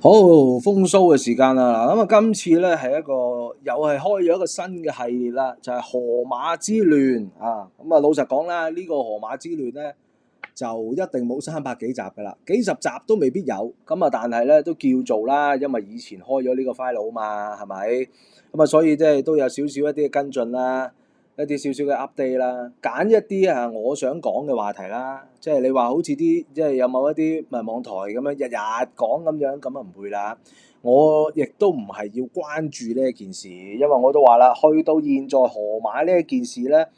好，風騷嘅時間啦，咁今次咧係一個又係開咗一個新嘅系列啦，就係河馬之亂啊！老實講啦，呢個河馬之亂咧就一定冇300幾集噶啦，幾十集都未必有，但係咧都叫做啦，因為以前開咗呢個 file 嘛，係咪？所以即係都有少少一啲嘅跟進啦。一啲少少嘅 update 啦，揀一啲我想講嘅話題啦，即係你話好似啲即係有某一啲網台咁樣日日講咁樣，咁唔會啦。我亦都唔係要關注呢一件事，因為我都話啦，去到現在河馬呢一件事咧，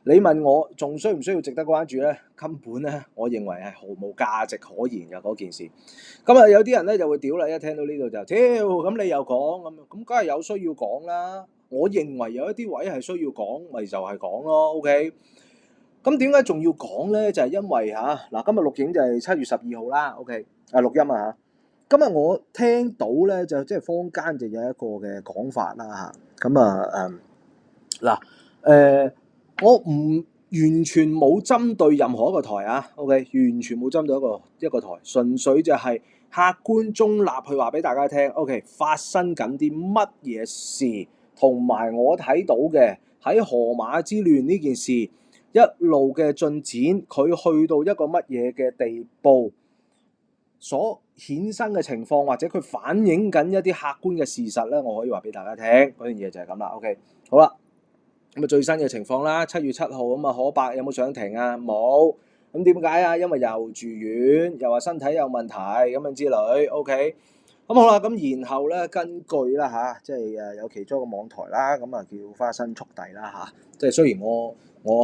你問我仲需唔需要值得關注咧？根本咧，我認為係毫無價值可言嘅嗰件事。有啲人咧就會屌啦，一聽到呢度就屌，咁你又講咁梗係有需要講啦。我認為有一啲位係需要講，咪就係講咯。OK，咁點解仲要講咧？就係因為嗱，今日錄影就係7月12號啦。OK，錄音啊嚇。今日我聽到咧就即係坊間就有一個嘅講法啦嚇。我唔完全冇針對任何一個台啊。OK，完全冇針對一個台，純粹就係客觀中立去話俾大家聽。OK，發生緊啲乜嘢事？同埋我睇到嘅喺河馬之亂呢件事一路嘅進展，佢去到一個乜嘢嘅地步，所衍生嘅情況，或者佢反映緊一啲客觀嘅事實咧，我可以話俾大家聽，嗰樣嘢就係咁啦。OK， 好啦，最新嘅情況啦，7月7號可伯有冇上庭啊？冇。咁點解啊？因為又住院，又話身體有問題咁樣之類。OK。好啦，咁然後咧，根據啦即係有其中一個網台啦，叫花生速遞啦即係雖然我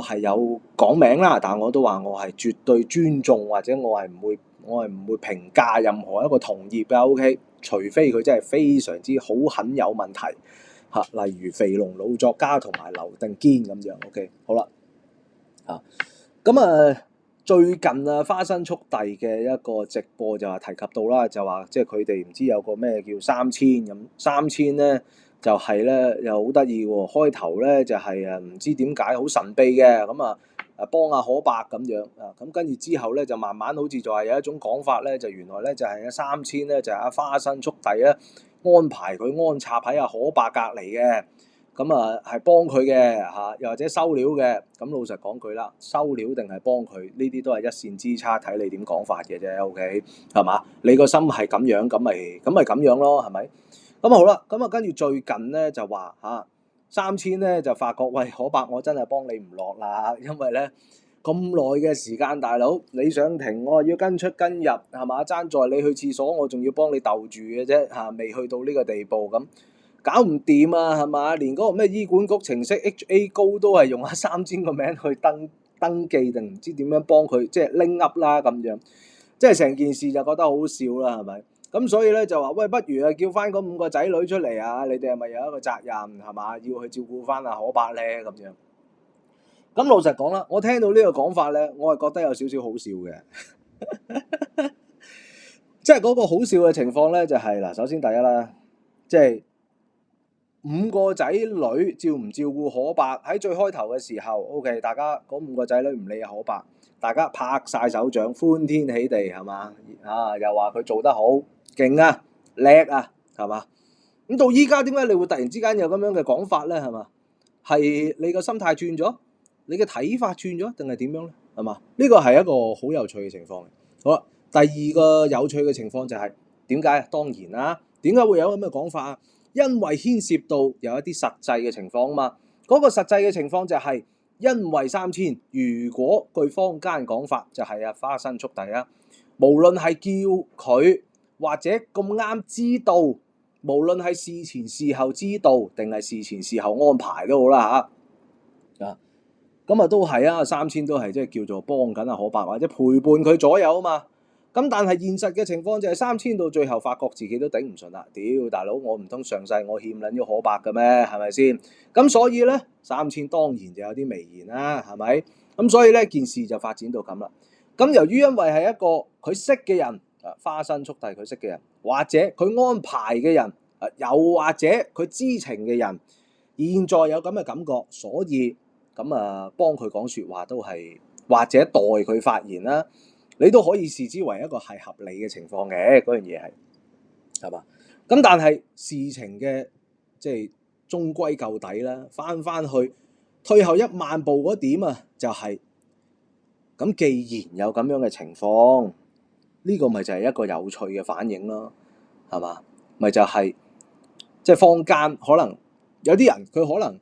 係有講名啦，但我都話我係絕對尊重，或者我係唔會評價任何一個同業嘅。OK， 除非佢真係非常之好很有問題例如肥龍老作家同埋劉定堅咁樣。OK， 好啦最近花生速遞嘅一個直播就話提及到啦，就話即係佢哋唔知有個咩叫3000咁，3000咧就係咧又好得意喎。開頭咧就係唔知點解好神秘嘅，幫阿可伯咁樣咁跟住之後咧就慢慢好似就係有一種講法咧，就原來咧就係3000咧就係阿花生速遞咧安排佢安插喺阿可伯隔離嘅。係幫佢嘅又或者收料嘅。咁老實講句啦，收料定係幫佢呢啲都係一線之差，睇你點講法嘅啫。OK， 係嘛？你個心係咁樣，咁咪咁樣咯，係咪？好啦，跟住最近咧就話3000咧就發覺，喂，可伯我真係幫你唔落啦，因為咧咁耐嘅時間，大佬你上庭我要跟出跟入係嘛？爭在你去廁所，我仲要幫你逗住嘅啫未去到呢個地步咁。搞唔掂啊，係嘛？連嗰個咩醫管局程式 HA 高都係用3000個名去登記定唔知點樣幫佢即係拎 up 啦咁樣，即係成件事就覺得好笑啦，係咪？咁所以咧就話喂，不如叫翻嗰5個仔女出嚟啊！你哋係咪有一個責任係嘛？要去照顧翻阿可伯咧咁樣。咁老實講啦，我聽到呢個講法咧，我係覺得有少少好笑嘅。即係嗰個好笑嘅情況咧，就係嗱，首先第一啦，即係5個仔女照唔照顧可伯喺最開頭嘅時候 ，OK， 大家嗰5個仔女唔理可伯，大家拍晒手掌，歡天喜地係嘛？又話佢做得好勁啊，叻啊，係嘛？咁到依家點解你會突然之間有咁樣嘅講法咧？係嘛？係你個心態轉咗，你嘅睇法轉咗，定係點樣咧？係嘛？呢個係一個好有趣嘅情況。好啦，第二個有趣嘅情況就係點解？當然啦，點解會有咁嘅講法啊？因為牽涉到有一啲實際嘅情況啊嘛，嗰個實際嘅情況就係因為3000，如果據坊間講法就係花生速遞啊，無論係叫佢或者咁啱知道，無論係事前事後知道定係事前事後安排都好啦都係3000都係即係叫做幫緊阿可伯或者陪伴佢左右啊嘛。咁但係現實嘅情況就係3000到最後發覺自己都頂唔順啦，屌大佬，我唔通上世我欠撚咗可伯嘅咩？係咪先？咁所以咧3000當然就有啲微言啦，係咪？咁所以咧件事就發展到咁啦。咁由於因為係一個佢識嘅人花生速遞佢識嘅人，或者佢安排嘅人又或者佢知情嘅人，現在有咁嘅感覺，所以幫佢講説話都係或者代佢發言啦。你都可以視之為一個係合理嘅情況嘅，嗰樣嘢係係嘛？咁但係事情嘅即係終歸究底啦，翻去退後1萬步嗰點啊，就係咁。既然有咁樣嘅情況，呢個咪就係一個有趣嘅反應咯，係嘛？咪就係即係坊間可能有啲人佢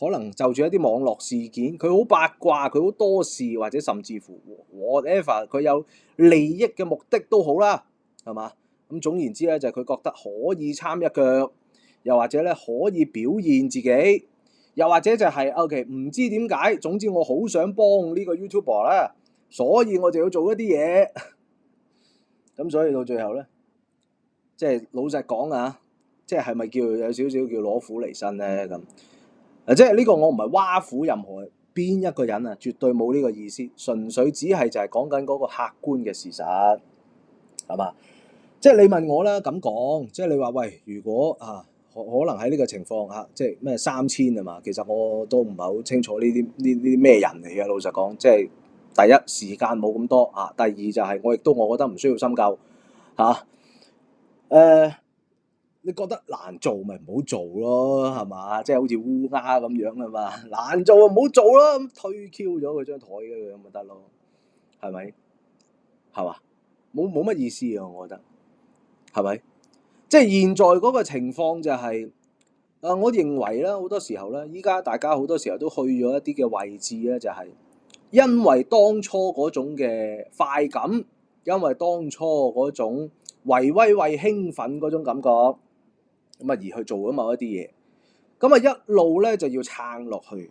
可能就住一啲網絡事件，佢好八卦，佢好多事，或者甚至乎 whatever，佢有利益嘅目的都好啦，係嘛？咁總言之咧，就係佢覺得可以參一腳，又或者咧可以表現自己，又或者就係 OK 唔知點解，總之我好想幫呢個 YouTuber 啦，所以我就要做一啲嘢。咁所以到最後咧，即係老實講啊，即係咪叫有少少叫攞苦嚟辛咧咁？即係呢個我唔係挖苦任何邊一個人啊，絕對冇呢個意思，純粹只係就係講緊嗰個客觀嘅事實，係嘛？即係你問我啦，咁講，即係你話喂，如果可能喺呢個情況下，即係咩3000啊嘛？其實我都唔係好清楚呢啲咩人嚟嘅，老實講，即係第一時間冇咁多啊，第二就係我覺得唔需要深究嚇。你覺得難做咪唔好做咯，係嘛？即係好似烏鴉咁樣啊嘛，難做就唔好做咯，咁推 Q 咗佢張台嘅咁咪得咯，係咪？係嘛？冇乜意思啊，我覺得，係咪？即係現在嗰個情況就係，我認為咧，好多時候咧，依家大家好多時候都去咗一啲嘅位置咧，就係因為當初嗰種嘅快感，因為當初嗰種為威為興奮嗰種感覺。咁啊，而去做咗某一啲嘢，咁啊一路咧就要撐落去，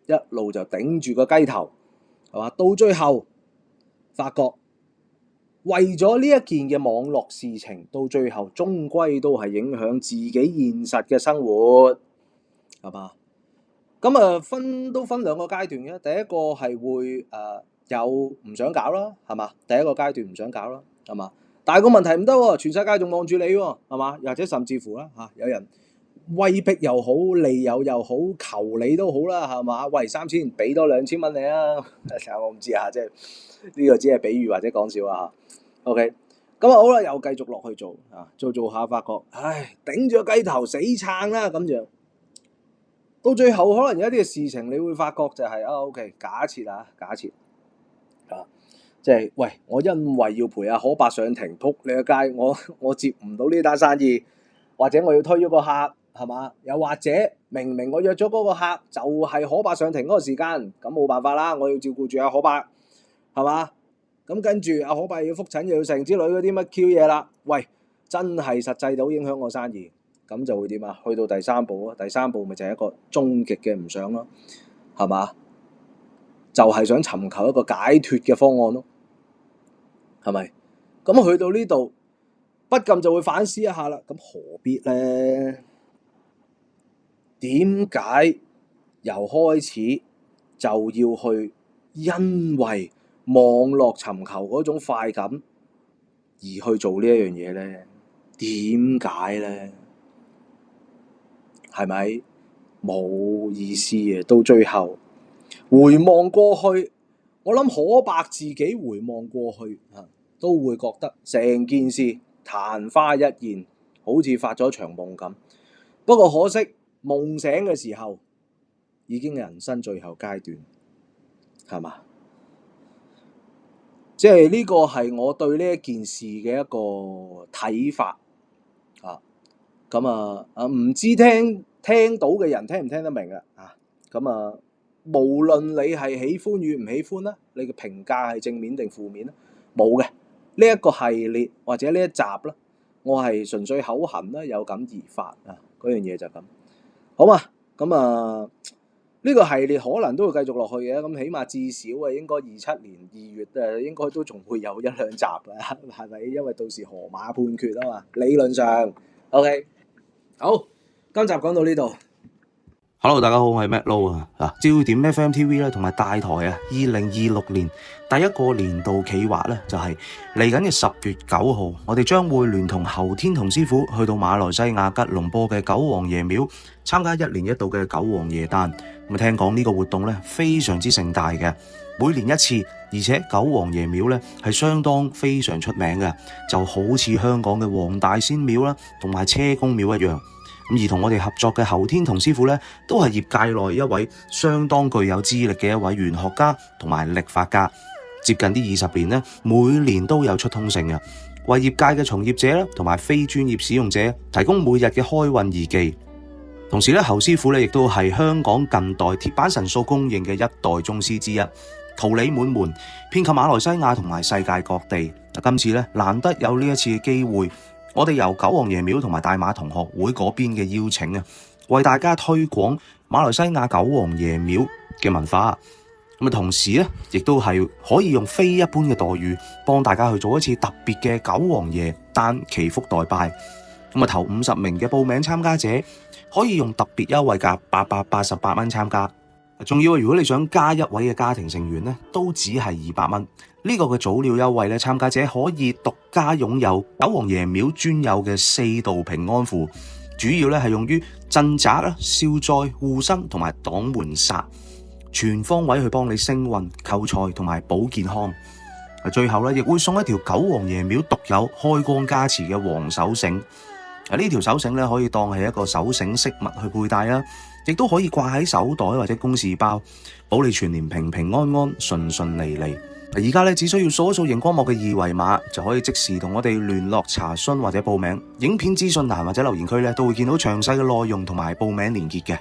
一路就頂住個雞頭，係嘛？到最後發覺為咗呢一件嘅網絡事情，到最後終歸都係影響自己現實嘅生活，係嘛？咁啊分兩個階段嘅，第一個係會有唔想搞啦，係嘛？第一個階段唔想搞啦，係嘛？但係個問題唔得喎，全世界仲望住你喎，係嘛？或者甚至乎啦有人威逼又好，利誘又好，求你都好啦，係嘛？喂，3000俾多2000蚊你啊！我唔知啊，即係呢個只係比喻或者講笑啊。OK， 咁啊好啦，又繼續落去做做下發覺，唉，頂住個雞頭死撐啦咁樣。到最後可能有一啲嘅事情，你會發覺就係OK，假設即係喂，我因為要陪阿可伯上庭，撲你個街，我接唔到呢單生意，或者我要推咗個客，係嘛？又或者明明我約咗嗰個客就係可伯上庭嗰個時間，咁冇辦法啦，我要照顧住阿可伯，係嘛？咁跟住阿可伯要覆診又要成之類嗰啲乜 Q 嘢啦，喂，真係實際到影響我生意，咁就會點啊？去到第三步啊，第三步咪就係一個終極嘅唔想咯，係嘛？就係想尋求一個解脫嘅方案咯，係咪？咁去到呢度，不禁就會反思一下啦。咁何必呢？點解由開始就要去因為網絡尋求嗰種快感而去做呢一樣嘢呢？點解呢？係咪冇意思嘅？到最後回望過去，我諗可伯自己回望過去都會覺得成件事曇花一現，好似發咗場夢咁。不過可惜夢醒嘅時候已經係人生最後階段，係嘛？即係呢個係我對呢一件事嘅一個睇法咁唔知聽到嘅人聽唔聽得明啊？無論你係喜歡與唔喜歡啦，你嘅評價係正面定負面咧，冇嘅。呢一個系列或者呢一集啦，我係純粹口痕啦，有感而發嗰樣嘢就咁，好嘛？呢個系列可能都會繼續落去嘅，咁起碼至少應該27年2月應該都仲會有1-2集嘅，係咪？因為到時河馬判決啊嘛，理論上 OK。好，今集講到呢度。Hello，大家好，我係 Matt Low 啊。焦點 FMTV 咧同埋大台啊，2026年第一個年度企劃咧就係嚟緊嘅10月9號，我哋將會聯同侯天同師傅去到馬來西亞吉隆坡嘅九王爺廟參加1年1度嘅九王爺誕。咁聽講呢個活動咧非常之盛大嘅，每年一次，而且九王爺廟咧係相當非常出名嘅，就好似香港嘅黃大仙廟啦，同埋車公廟一樣。而同我哋合作嘅侯天同師傅咧，都係業界內一位相當具有資歷嘅一位玄學家同埋曆法家。接近啲20年咧，每年都有出通勝嘅，為業界嘅從業者同埋非專業使用者提供每日嘅開運儀記。同時咧，侯師傅咧亦都係香港近代鐵板神數公認嘅一代宗師之一，桃李滿門，遍及馬來西亞同埋世界各地。今次咧難得有呢一次嘅機會。我哋由九王爺廟同埋大馬同學會嗰邊嘅邀請啊，為大家推廣馬來西亞九王爺廟嘅文化。同時咧，亦都係可以用非一般嘅待遇，幫大家去做一次特別嘅九王爺誕祈福代拜。頭50名嘅報名參加者可以用特別優惠價888蚊參加。仲要如果你想加一位嘅家庭成員咧，都只係200蚊。呢個嘅早鳥優惠咧，參加者可以獨家擁有九王爺廟專有嘅4道平安符，主要咧係用於鎮宅啦、消災、護身同埋擋門煞，全方位去幫你升運、求財同埋保健康。最後咧，亦會送一條九王爺廟獨有開光加持嘅黃手繩。呢條手繩咧可以當係一個手繩飾物去佩戴啦，亦都可以掛喺手袋或者公事包，保你全年平平安安、順順利利。而家咧只需要掃一掃熒光幕嘅2維碼，就可以即時同我哋聯絡查詢或者報名。影片資訊欄或者留言區咧都會見到詳細嘅內容同埋報名連結嘅。